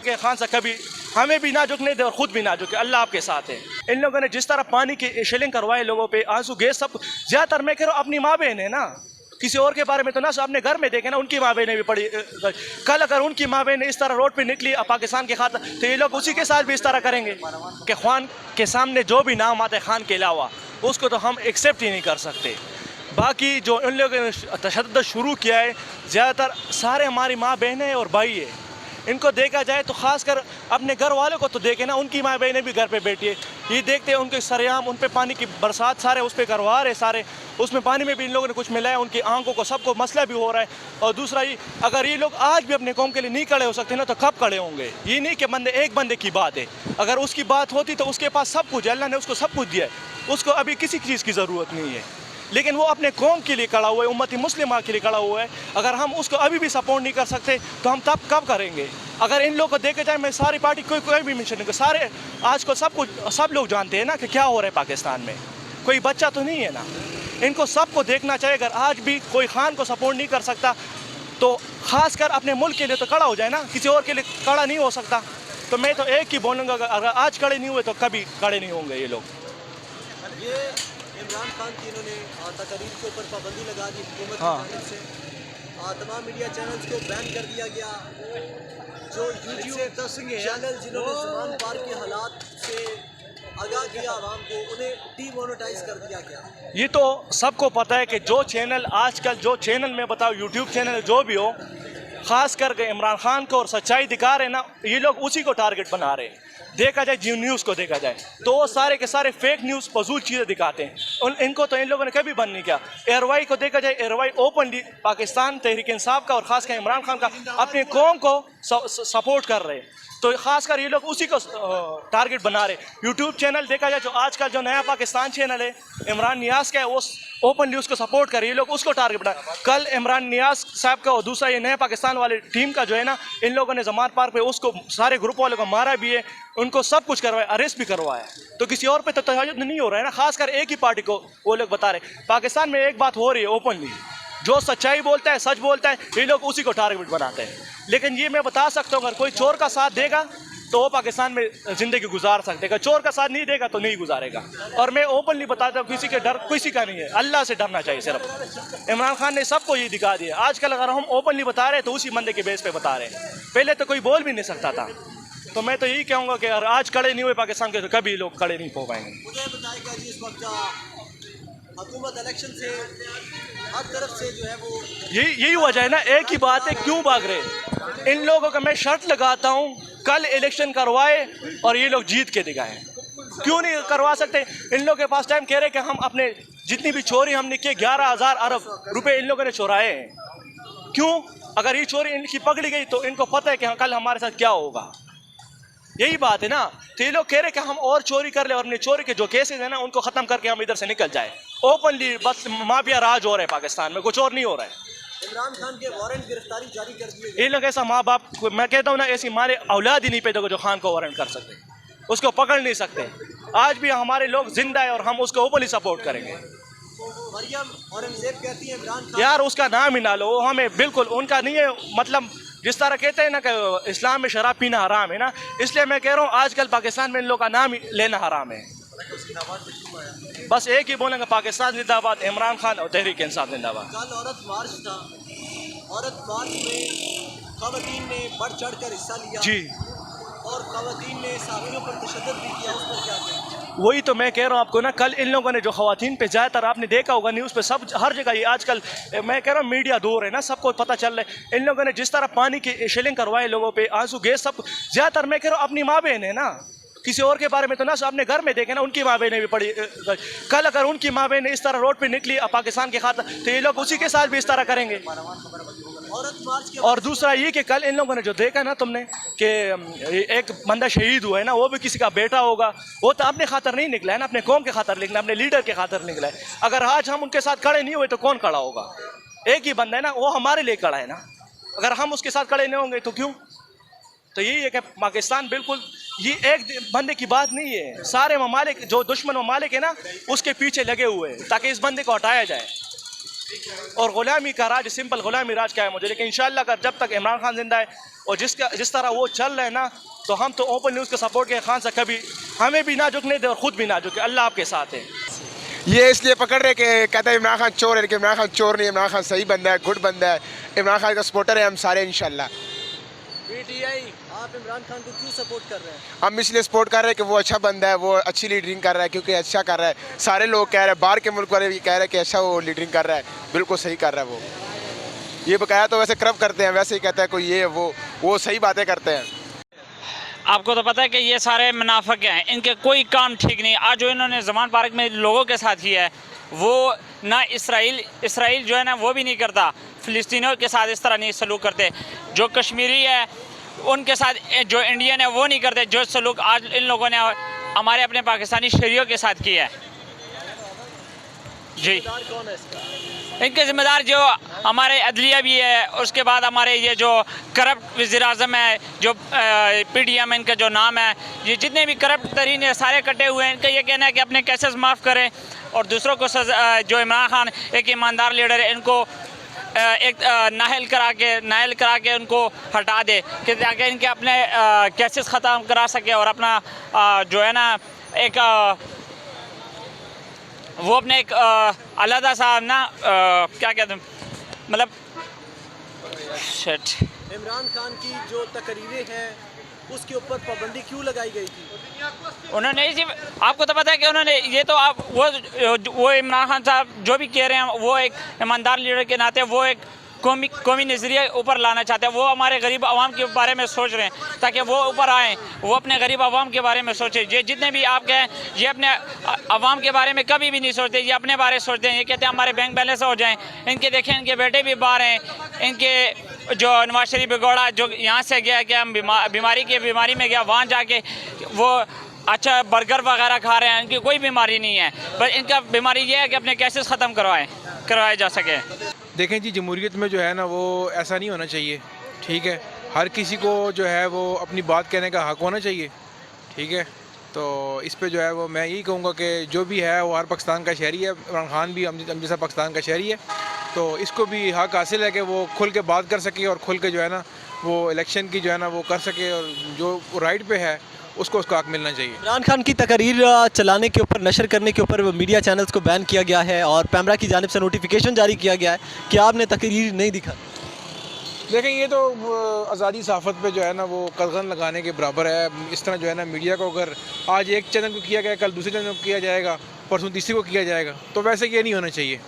कि खान साहब कभी हमें भी ना झुकने दे और ख़ुद भी ना झुके, अल्लाह आपके साथ है। इन लोगों ने जिस तरह पानी की शेलिंग करवाए लोगों पे, आंसू गैस सब, ज़्यादातर मैं कह रहा हूँ अपनी माँ बहन है ना, किसी और के बारे में तो ना, अपने घर में देखे ना उनकी माँ बहनें भी पड़ी। कल अगर उनकी माँ बहन इस तरह रोड पे निकली पाकिस्तान के खातिर तो ये लोग उसी के साथ भी इस तरह करेंगे कि खान के सामने जो भी नाम आता है खान के अलावा उसको तो हम एक्सेप्ट ही नहीं कर सकते। बाकी जो उन लोगों ने तशद्दुद शुरू किया है, ज़्यादातर सारे हमारी माँ बहनें और भाई है। इनको देखा जाए तो ख़ासकर अपने घर वालों को तो देखे ना, उनकी माँ बहनें भी घर पे बैठी है, ये देखते हैं उनके सरेआम उन पे पानी की बरसात सारे उस पर करवा रहे सारे, उसमें पानी में भी इन लोगों ने कुछ मिलाया, उनकी आंखों को सबको मसला भी हो रहा है। और दूसरा ये अगर ये लोग आज भी अपने कौम के लिए नहीं खड़े हो सकते ना तो कब खड़े होंगे? ये नहीं कि एक बंदे की बात है, अगर उसकी बात होती तो उसके पास सब कुछ है, अल्लाह ने उसको सब कुछ दिया है, उसको अभी किसी चीज़ की ज़रूरत नहीं है, लेकिन वो अपने कौम के लिए खड़ा हुआ है, उम्मती मुस्लिमा के लिए खड़ा हुआ है। अगर हम उसको अभी भी सपोर्ट नहीं कर सकते तो हम तब कब करेंगे? अगर इन लोगों को देखे जाए, मैं सारी पार्टी कोई भी मिशन नहीं, सारे आज को सब लोग जानते हैं ना कि क्या हो रहा है पाकिस्तान में, कोई बच्चा तो नहीं है ना, इनको सबको देखना चाहिए। अगर आज भी कोई खान को सपोर्ट नहीं कर सकता तो ख़ासकर अपने मुल्क के लिए तो खड़ा हो जाए ना, किसी और के लिए खड़ा नहीं हो सकता। तो मैं तो एक ही बोलूँगा, अगर आज खड़े नहीं हुए तो कभी खड़े नहीं होंगे ये लोग। इमरान खान की इन्होंने तकरीर के ऊपर पाबंदी लगा दी हुकूमत की जानिब से, तमाम मीडिया चैनल्स को बैन कर दिया गया। जो यूट्यूब चैनल जिन्होंने ज़मान पार्क के हालात से आगाह किया आवाम को, उन्हें डीमोनेटाइज कर दिया गया। ये तो सबको पता है कि जो चैनल आजकल जो चैनल में बताओ यूट्यूब चैनल जो भी हो, ख़ास करके इमरान खान को और सच्चाई दिखा रहे ना, ये लोग उसी को टारगेट बना रहे हैं। देखा जाए जी न्यूज़ को देखा जाए तो वो सारे के सारे फेक न्यूज़ फजूल चीज़ें दिखाते हैं, इनको तो इन लोगों ने कभी बंद नहीं किया। एयरवाई को देखा जाए, एयरवाई ओपनली पाकिस्तान तहरीक इंसाफ का और ख़ास कर इमरान खान का अपनी कौम को सपोर्ट कर रहे हैं, तो ख़ासकर ये लोग उसी को टारगेट बना रहे। यूट्यूब चैनल देखा जाए जो आजकल जो नया पाकिस्तान चैनल है इमरान नियाज़ का है, वो ओपनली उसको सपोर्ट कर रही है, ये लोग उसको टारगेट बना। कल इमरान नियाज़ साहब का और दूसरा ये नया पाकिस्तान वाले टीम का जो है ना, इन लोगों ने ज़मान पार्क पे उसको सारे ग्रुप वालों को मारा भी है, उनको सब कुछ करवाया, अरेस्ट भी करवाया। तो किसी और पे तो तशद्दुद नहीं हो रहा है ना, खासकर एक ही पार्टी को वो लोग बता रहे। पाकिस्तान में एक बात हो रही है ओपनली, जो सच्चाई बोलता है सच बोलता है ये लोग उसी को टारगेट बनाते हैं। लेकिन ये मैं बता सकता हूँ, अगर कोई चोर का साथ देगा तो वो पाकिस्तान में ज़िंदगी गुजार सकते हैं, चोर का साथ नहीं देगा तो नहीं गुजारेगा। और मैं ओपनली बताता हूँ, किसी के डर किसी का नहीं है, अल्लाह से डरना चाहिए सिर्फ। इमरान खान ने सबको ये दिखा दिया। आजकल अगर हम ओपनली बता रहे हैं तो उसी बंदे के बेस पे बता रहे हैं, पहले तो कोई बोल भी नहीं सकता था। तो मैं तो यही कहूँगा कि अगर आज खड़े नहीं हुए पाकिस्तान के तो कभी लोग खड़े नहीं हो पाएंगे। मुझे बताएगा जी, इस वक्त हुकूमत इलेक्शन से हर तरफ से जो है वो यही वजह है ना, एक ही बात है, क्यों भाग रहे इन लोगों का? मैं शर्त लगाता हूँ कल इलेक्शन करवाए और ये लोग जीत के दिखाएं, क्यों नहीं करवा सकते? इन लोगों के पास टाइम कह रहे कि हम अपने जितनी भी चोरी हमने की 11,000 अरब रुपए इन लोगों ने चुराए हैं, क्यों? अगर ये चोरी इनकी पकड़ी गई तो इनको पता है कि कल हमारे साथ क्या होगा, यही बात है ना। तो ये लोग कह रहे कि हम और चोरी कर ले और अपने चोरी के जो केसेस हैं ना उनको ख़त्म करके हम इधर से निकल जाए। ओपनली बस माफिया राज हो रहा है पाकिस्तान में, कुछ और नहीं हो रहा है। इमरान खान के वारंट गिरफ्तारी जारी कर दिए। ये लोग ऐसा माँ बाप, मैं कहता हूँ ना, ऐसी हमारे औलाद ही नहीं पैदा हो जो खान को वारंट कर सकते, उसको पकड़ नहीं सकते। आज भी हमारे लोग जिंदा है और हम उसको ओपनली सपोर्ट करेंगे। मरियम औरंगजेब कहती है इमरान खान, यार उसका नाम ही ना लो, हमें बिल्कुल उनका नहीं है। मतलब जिस तरह कहते हैं ना कि इस्लाम में शराब पीना हराम है ना, इसलिए मैं कह रहा हूँ आजकल पाकिस्तान में इन लोग का नाम ही लेना हराम है। बस एक ही बोलेंगे, पाकिस्तान जिंदाबाद, इमरान खान और तहरीक इंसाफ जिंदाबाद। कल औरत मार्च था, औरत मार्च में ख़वातीन ने बढ़ चढ़ कर हिस्सा लिया जी, और ख़वातीन ने सहाफ़ियों पर तशद्दुद भी किया, उस पर क्या कहें? वही तो मैं कह रहा हूँ आपको ना, कल इन लोगों ने जो ख़वातीन पे ज़्यादातर आपने देखा होगा न्यूज़ पे सब हर जगह ये आजकल मैं कह रहा हूँ मीडिया दूर है ना, सबको पता चल रहा है। इन लोगों ने जिस तरह पानी की शेलिंग करवाए लोगों पे, आंसू गैस सब, ज़्यादातर मैं कह रहा हूँ अपनी माँ बहन है ना, किसी और के बारे में तो ना, अपने घर में देखे ना उनकी माँ बहनें भी पड़ी। कल अगर उनकी माँ बहनें इस तरह रोड पे निकली पाकिस्तान के खातिर तो ये लोग उसी के साथ भी इस तरह करेंगे। औरत मार्च के और दूसरा ये कि कल इन लोगों ने जो देखा ना तुमने कि एक बंदा शहीद हुआ है ना, वो भी किसी का बेटा होगा, वो तो अपने खातर नहीं निकला है ना, अपने कौम के खातर निकला, अपने लीडर के खातर निकला है। अगर आज हम उनके साथ खड़े नहीं हुए तो कौन खड़ा होगा? एक ही बंदा है ना, वो हमारे लिए खड़ा है ना। अगर हम उसके साथ खड़े नहीं होंगे तो क्यों? तो यही है कि पाकिस्तान बिल्कुल ये एक बंदे की बात नहीं है, सारे ममालिक जो दुश्मन ममालिक है ना उसके पीछे लगे हुए हैं ताकि इस बंदे को हटाया जाए। और गुलामी का राज, सिंपल गुलामी राज क्या है मुझे, लेकिन इंशाल्लाह अगर जब तक इमरान खान जिंदा है और जिस तरह वो चल रहे हैं ना, तो हम तो ओपन न्यूज़ के सपोर्ट के खान से कभी हमें भी ना झुकने दे और ख़ुद भी ना झुके। अल्लाह आपके साथ है। ये इसलिए पकड़ रहे कि कहता है इमरान खान चोर है, लेकिन इमरान खान चोर नहीं है, इमरान खान सही बंदा है, गुड बंदा है, इमरान खान का सपोर्टर है हम सारे इंशाल्लाह। पीटीआई, आप इमरान खान को क्यों सपोर्ट कर रहे हैं? हम इसलिए सपोर्ट कर रहे हैं कि वो अच्छा बंदा है, वो अच्छी लीडरिंग कर रहा है, क्योंकि अच्छा कर रहा है। सारे लोग कह रहे हैं, बाहर के मुल्क वाले भी कह रहे हैं कि अच्छा वो लीडरिंग कर रहा है, बिल्कुल सही कर रहा है वो। ये बकाया तो वैसे करप्ट करते हैं, वैसे ही कहता है कोई ये वो सही बातें करते हैं। आपको तो पता है कि ये सारे मुनाफिक हैं, इनके कोई काम ठीक नहीं। आज जो इन्होंने ज़मान पार्क में लोगों के साथ किया है, वो ना इसराइल जो है ना वो भी नहीं करता, फ़िलिस्तीनियों के साथ इस तरह नहीं सलूक करते। जो कश्मीरी है उनके साथ जो इंडियन है वो नहीं करते, जो सलूक आज इन लोगों ने हमारे अपने पाकिस्तानी शहरियों के साथ किया है। जी, कौन है इसका? इनके ज़िम्मेदार जो हमारे अदलिया भी है, उसके बाद हमारे ये जो करप्ट वज़ीर-ए-आज़म है, जो PDM इनका जो नाम है, ये जितने भी करप्ट तरीन है सारे कटे हुए हैं। इनका ये कहना है कि अपने केसेस माफ़ करें और दूसरों को जो इमरान खान एक ईमानदार लीडर है, इनको एक नाहल करा के उनको हटा दे कि ताकि इनके अपने केसेस ख़त्म करा सके और अपना जो है ना एक वो अपने एक अलहदा सा ना क्या कहते हैं, मतलब शिट। इमरान खान की जो तकरीरें हैं उसके ऊपर पाबंदी क्यों लगाई गई थी? उन्होंने जी, आपको तो पता है कि उन्होंने ये तो आप वो इमरान खान साहब जो भी कह रहे हैं, वो एक ईमानदार लीडर के नाते वो एक कौमी नज़रिया ऊपर लाना चाहते हैं। वो हमारे गरीब आवाम के बारे में सोच रहे हैं ताकि वो ऊपर आएँ, वो अपने गरीब आवाम के बारे में सोचें। ये जितने भी आप कहें, ये अपने आवाम के बारे में कभी भी नहीं सोचते, ये अपने बारे में सोचते हैं। ये कहते हैं हमारे बैंक बैलेंस हो जाएँ। इनके देखें, इनके बेटे भी बाहर हैं, इनके जो नवाज शरीफ बिगौड़ा जो यहाँ से गया कि हम बीमारी में गया, वहाँ जाके वो अच्छा बर्गर वगैरह खा रहे हैं। इनकी कोई बीमारी नहीं है, बस इनका बीमारी ये है कि अपने केसेस ख़त्म करवाए जा सके। देखें जी, जमहूरियत में जो है ना वो ऐसा नहीं होना चाहिए, ठीक है। हर किसी को जो है वो अपनी बात कहने का हक़ होना चाहिए, ठीक है। तो इस पे जो है वो मैं यही कहूँगा कि जो भी है वो हर पाकिस्तान का शहरी है, इमरान खान भी हम जैसा पाकिस्तान का शहरी है, तो इसको भी हक़ हासिल है कि वो खुल के बात कर सके और खुल के जो है ना वो इलेक्शन की जो है ना वो कर सके, और जो राइट पे है उसको उसका हक़ मिलना चाहिए। इमरान खान की तकरीर चलाने के ऊपर, नशर करने के ऊपर मीडिया चैनल्स को बैन किया गया है और पैमरा की जानिब से नोटिफिकेशन जारी किया गया है कि आपने तकरीर नहीं दिखा। देखें, ये तो आज़ादी सहाफ़त पे जो है ना वो कलगन लगाने के बराबर है। इस तरह जो है ना मीडिया को अगर आज एक चैनल को किया गया, कल दूसरे चैनल को किया जाएगा, परसों तीसरे को किया जाएगा, तो वैसे ये नहीं होना चाहिए।